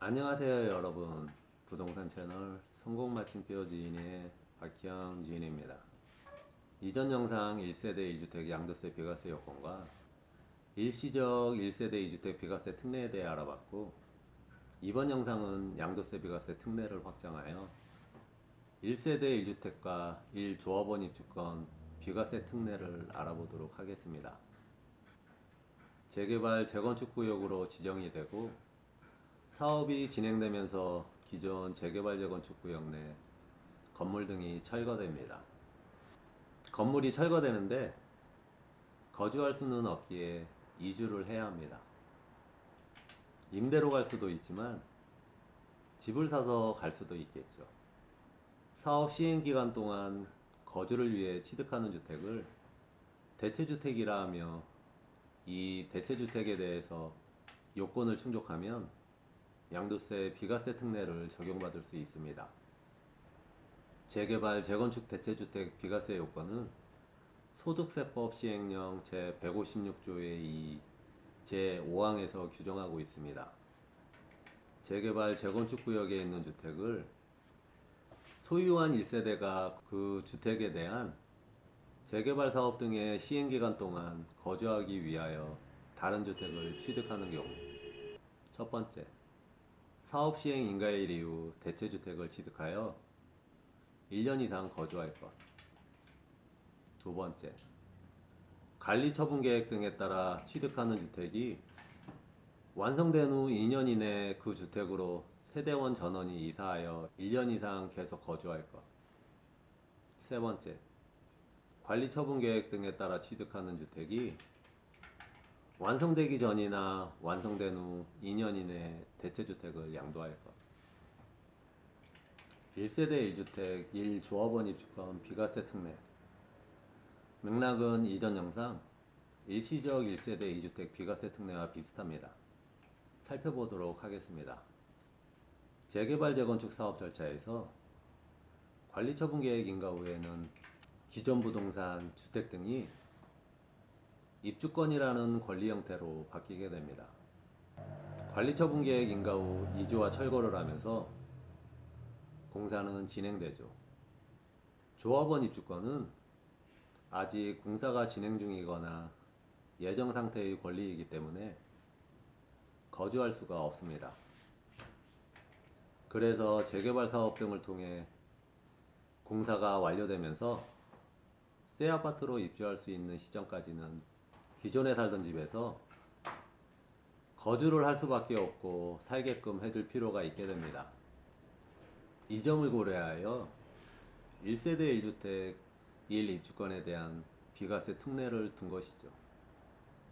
안녕하세요 여러분. 부동산 채널 성공마침표 지인의 박희영 지인입니다. 이전 영상 1세대 1주택 양도세 비과세 요건과 일시적 1세대 2주택 비과세 특례에 대해 알아봤고, 이번 영상은 양도세 비과세 특례를 확장하여 1세대 1주택과 1조합원 입주권 비과세 특례를 알아보도록 하겠습니다. 재개발 재건축 구역으로 지정이 되고 사업이 진행되면서 기존 재개발 재건축 구역 내 건물 등이 철거됩니다. 건물이 철거되는데 거주할 수는 없기에 이주를 해야 합니다. 임대로 갈 수도 있지만 집을 사서 갈 수도 있겠죠. 사업 시행 기간 동안 거주를 위해 취득하는 주택을 대체주택이라 하며, 이 대체주택에 대해서 요건을 충족하면 양도세 비과세 특례를 적용받을 수 있습니다. 재개발 재건축 대체주택 비과세 요건은 소득세법 시행령 제156조의 2 제5항에서 규정하고 있습니다. 재개발 재건축 구역에 있는 주택을 소유한 1세대가 그 주택에 대한 재개발 사업 등의 시행기간 동안 거주하기 위하여 다른 주택을 취득하는 경우. 첫 번째, 사업 시행 인가일 이후 대체주택을 취득하여 1년 이상 거주할 것. 두 번째, 관리처분 계획 등에 따라 취득하는 주택이 완성된 후 2년 이내 그 주택으로 세대원 전원이 이사하여 1년 이상 계속 거주할 것. 세 번째, 관리처분 계획 등에 따라 취득하는 주택이 완성되기 전이나 완성된 후 2년 이내 대체주택을 양도할 것. 1세대 1주택 1조합원 입주권 비과세 특례. 맥락은 이전 영상 일시적 1세대 2주택 비과세 특례와 비슷합니다. 살펴보도록 하겠습니다. 재개발 재건축 사업 절차에서 관리처분 계획 인가 후에는 기존 부동산, 주택 등이 입주권이라는 권리 형태로 바뀌게 됩니다. 관리처분 계획 인가 후 이주와 철거를 하면서 공사는 진행되죠. 조합원 입주권은 아직 공사가 진행 중이거나 예정 상태의 권리이기 때문에 거주할 수가 없습니다. 그래서 재개발 사업 등을 통해 공사가 완료되면서 새 아파트로 입주할 수 있는 시점까지는 기존에 살던 집에서 거주를 할 수밖에 없고 살게끔 해줄 필요가 있게 됩니다. 이 점을 고려하여 1세대 1주택 1 입주권에 대한 비과세 특례를 둔 것이죠.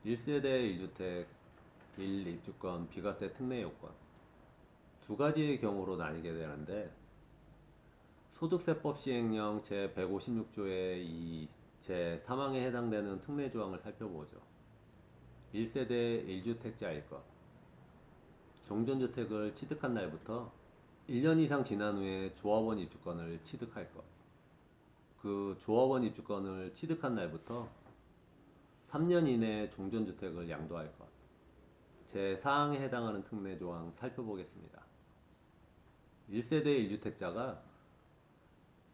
1세대 1주택 1 입주권 비과세 특례 요건 두 가지의 경우로 나뉘게 되는데, 소득세법 시행령 제156조의 2 제3항에 해당되는 특례 조항을 살펴보죠. 1세대 1주택자일 것. 종전주택을 취득한 날부터 1년 이상 지난 후에 조합원 입주권을 취득할 것. 그 조합원 입주권을 취득한 날부터 3년 이내에 종전주택을 양도할 것. 제4항에 해당하는 특례 조항 살펴보겠습니다. 1세대 1주택자가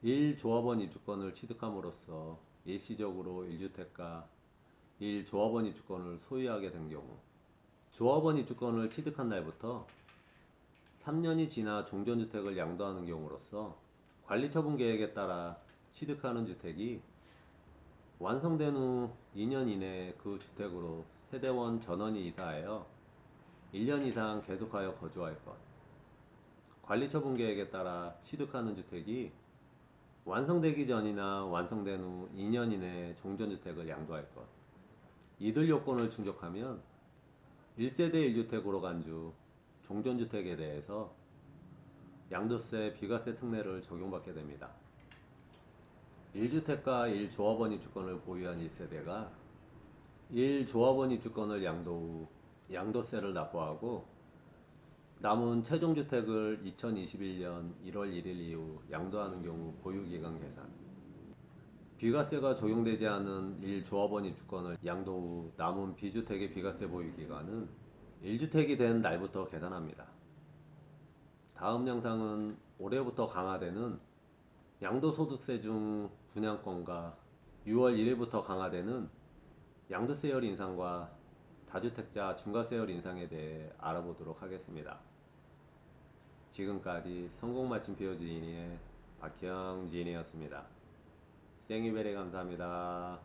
1조합원 입주권을 취득함으로써 일시적으로 1주택과 1조합원 입주권을 소유하게 된 경우, 조합원 입주권을 취득한 날부터 3년이 지나 종전주택을 양도하는 경우로서 관리처분 계획에 따라 취득하는 주택이 완성된 후 2년 이내에 그 주택으로 세대원 전원이 이사하여 1년 이상 계속하여 거주할 것. 관리처분 계획에 따라 취득하는 주택이 완성되기 전이나 완성된 후 2년 이내에 종전주택을 양도할 것. 이들 요건을 충족하면 1세대 1주택으로 간주 종전주택에 대해서 양도세 비과세 특례를 적용받게 됩니다. 1주택과 1조합원 입주권을 보유한 1세대가 1조합원 입주권을 양도 후 양도세를 납부하고 남은 최종주택을 2021년 1월 1일 이후 양도하는 경우 보유기간 계산. 비과세가 적용되지 않은 1조합원 입주권을 양도 후 남은 비주택의 비과세 보유기간은 1주택이 된 날부터 계산합니다. 다음 영상은 올해부터 강화되는 양도소득세 중 분양권과 6월 1일부터 강화되는 양도세율 인상과 다주택자 중과세율 인상에 대해 알아보도록 하겠습니다. 지금까지 성공마침표 지인의 박형 지인이었습니다. 생이베리 감사합니다.